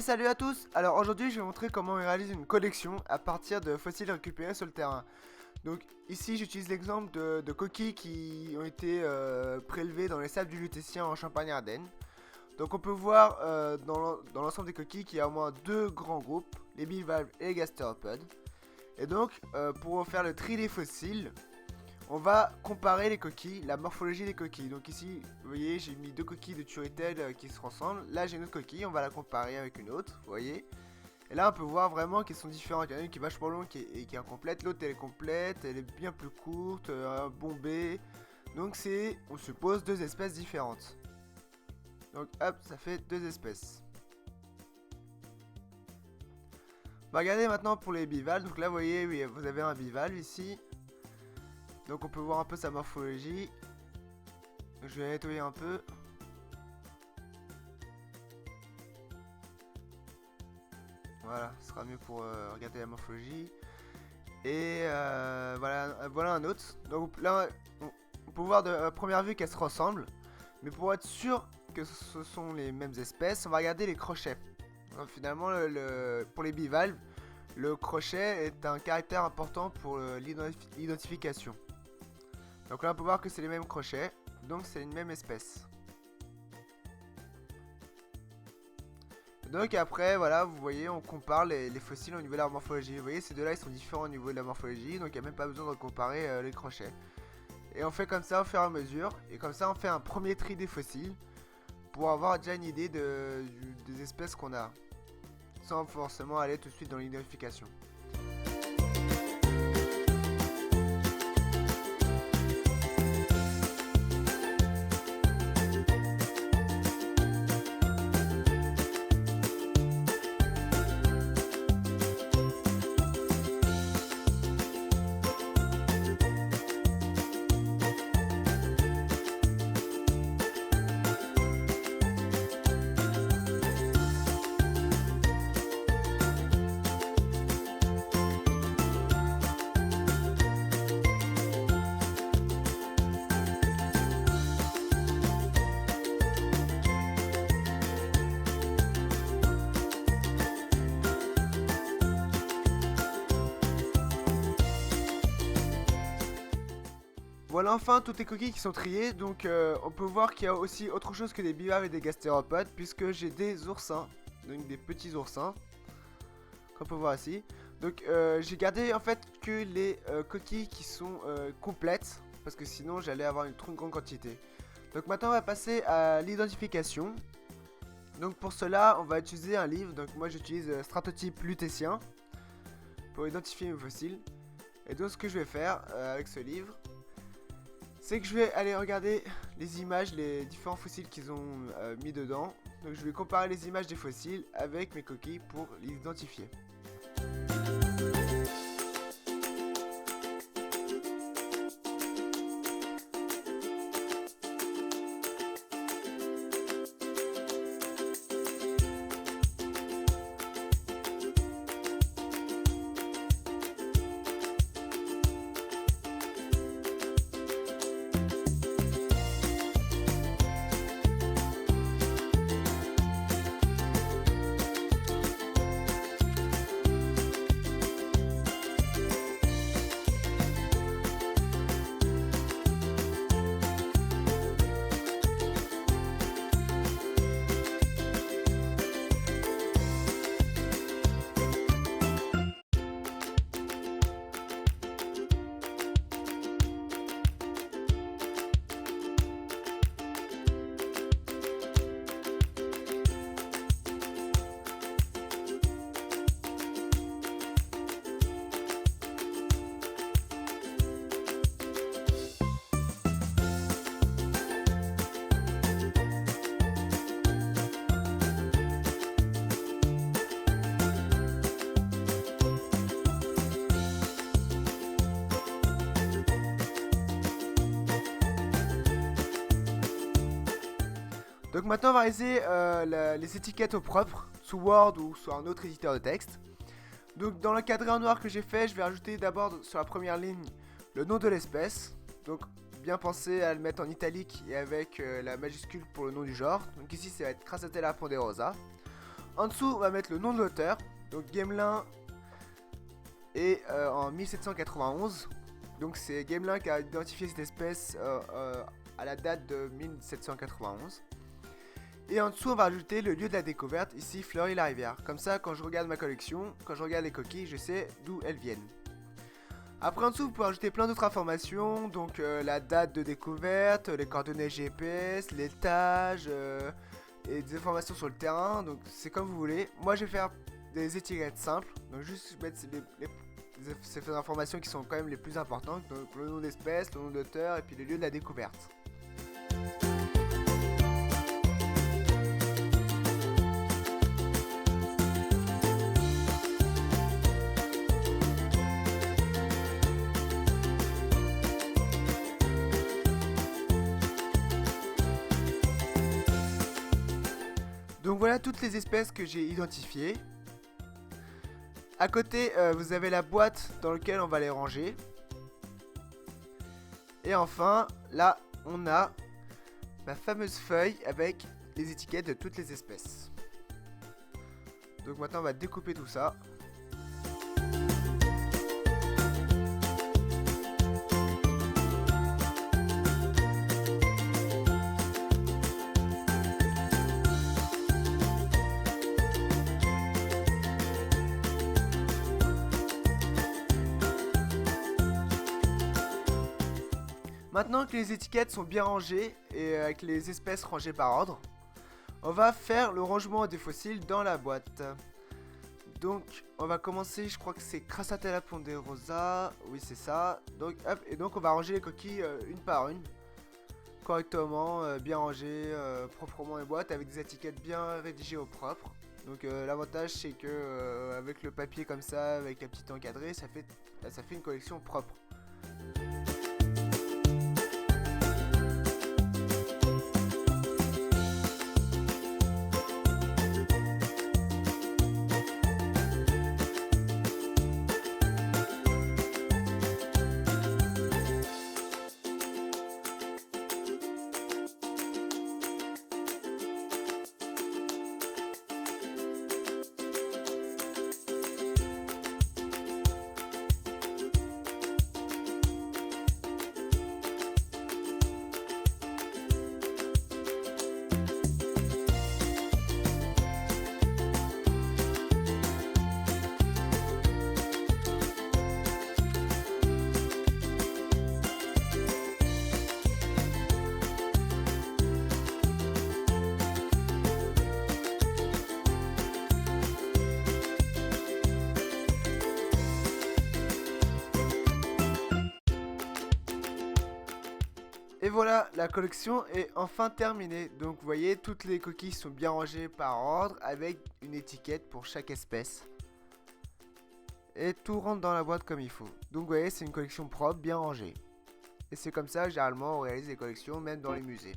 Salut à tous. Alors aujourd'hui je vais montrer comment on réalise une collection à partir de fossiles récupérés sur le terrain. Donc ici j'utilise l'exemple de coquilles qui ont été prélevées dans les sables du Lutétien en Champagne-Ardenne. Donc on peut voir dans l'ensemble des coquilles qu'il y a au moins deux grands groupes, les bivalves et les gastéropodes. Et donc pour faire le tri des fossiles, on va comparer les coquilles, la morphologie des coquilles. Donc ici, vous voyez, j'ai mis deux coquilles de Turritelle qui se ressemblent. Là, j'ai une autre coquille, on va la comparer avec une autre, vous voyez. Et là, on peut voir vraiment qu'elles sont différentes. Il y en a une qui est vachement longue et qui est incomplète. L'autre, elle est complète, elle est bien plus courte, bombée. Donc on suppose deux espèces différentes. Donc hop, ça fait deux espèces. On va regarder maintenant pour les bivalves. Donc là, vous voyez, oui, vous avez un bivalve ici. Donc on peut voir un peu sa morphologie. Je vais nettoyer un peu. Voilà, ce sera mieux pour regarder la morphologie. Et voilà un autre. Donc là, on peut voir de première vue qu'elles se ressemblent. Mais pour être sûr que ce sont les mêmes espèces, on va regarder les crochets. Donc, finalement, pour les bivalves, le crochet est un caractère important pour l'identification. Donc là on peut voir que c'est les mêmes crochets, donc c'est une même espèce. Donc après voilà, vous voyez, on compare les fossiles au niveau de leur morphologie. Vous voyez, ces deux là ils sont différents au niveau de la morphologie, donc il n'y a même pas besoin de comparer les crochets. Et on fait comme ça au fur et à mesure, et comme ça on fait un premier tri des fossiles pour avoir déjà une idée des espèces qu'on a, sans forcément aller tout de suite dans l'identification. Voilà enfin toutes les coquilles qui sont triées, donc on peut voir qu'il y a aussi autre chose que des bivalves et des gastéropodes, puisque j'ai des oursins, donc des petits oursins, qu'on peut voir ici. Donc j'ai gardé en fait que les coquilles qui sont complètes, parce que sinon j'allais avoir une trop grande quantité. Donc maintenant on va passer à l'identification. Donc pour cela on va utiliser un livre, donc moi j'utilise Stratotype Lutétien pour identifier mes fossiles. Et donc ce que je vais faire avec ce livre, c'est que je vais aller regarder les images, les différents fossiles qu'ils ont mis dedans. Donc je vais comparer les images des fossiles avec mes coquilles pour les identifier. Donc maintenant on va réaliser les étiquettes au propre, sous Word ou sur un autre éditeur de texte. Donc dans le cadré en noir que j'ai fait, je vais rajouter d'abord sur la première ligne le nom de l'espèce. Donc bien penser à le mettre en italique et avec la majuscule pour le nom du genre. Donc ici ça va être Crassatella ponderosa. En dessous, on va mettre le nom de l'auteur. Donc Gamelin est en 1791. Donc c'est Gamelin qui a identifié cette espèce à la date de 1791. Et en dessous, on va ajouter le lieu de la découverte, ici Fleury-la-Rivière. Comme ça, quand je regarde ma collection, quand je regarde les coquilles, je sais d'où elles viennent. Après, en dessous, vous pouvez ajouter plein d'autres informations, donc la date de découverte, les coordonnées GPS, l'étage, et des informations sur le terrain, donc c'est comme vous voulez. Moi, je vais faire des étiquettes simples, donc juste mettre ces informations qui sont quand même les plus importantes, donc le nom d'espèce, le nom d'auteur, et puis le lieu de la découverte. Donc voilà toutes les espèces que j'ai identifiées. À côté, vous avez la boîte dans laquelle on va les ranger. Et enfin, là, on a ma fameuse feuille avec les étiquettes de toutes les espèces. Donc maintenant, on va découper tout ça. Maintenant que les étiquettes sont bien rangées et avec les espèces rangées par ordre, on va faire le rangement des fossiles dans la boîte. Donc on va commencer, je crois que c'est Crassatella ponderosa, oui c'est ça. Donc hop, et donc on va ranger les coquilles une par une, correctement, bien rangées, proprement les boîtes avec des étiquettes bien rédigées au propre. Donc l'avantage c'est que avec le papier comme ça, avec la petite encadrée, ça fait une collection propre. Et voilà, la collection est enfin terminée. Donc vous voyez, toutes les coquilles sont bien rangées par ordre avec une étiquette pour chaque espèce. Et tout rentre dans la boîte comme il faut. Donc vous voyez, c'est une collection propre, bien rangée. Et c'est comme ça, généralement, on réalise des collections même dans les musées.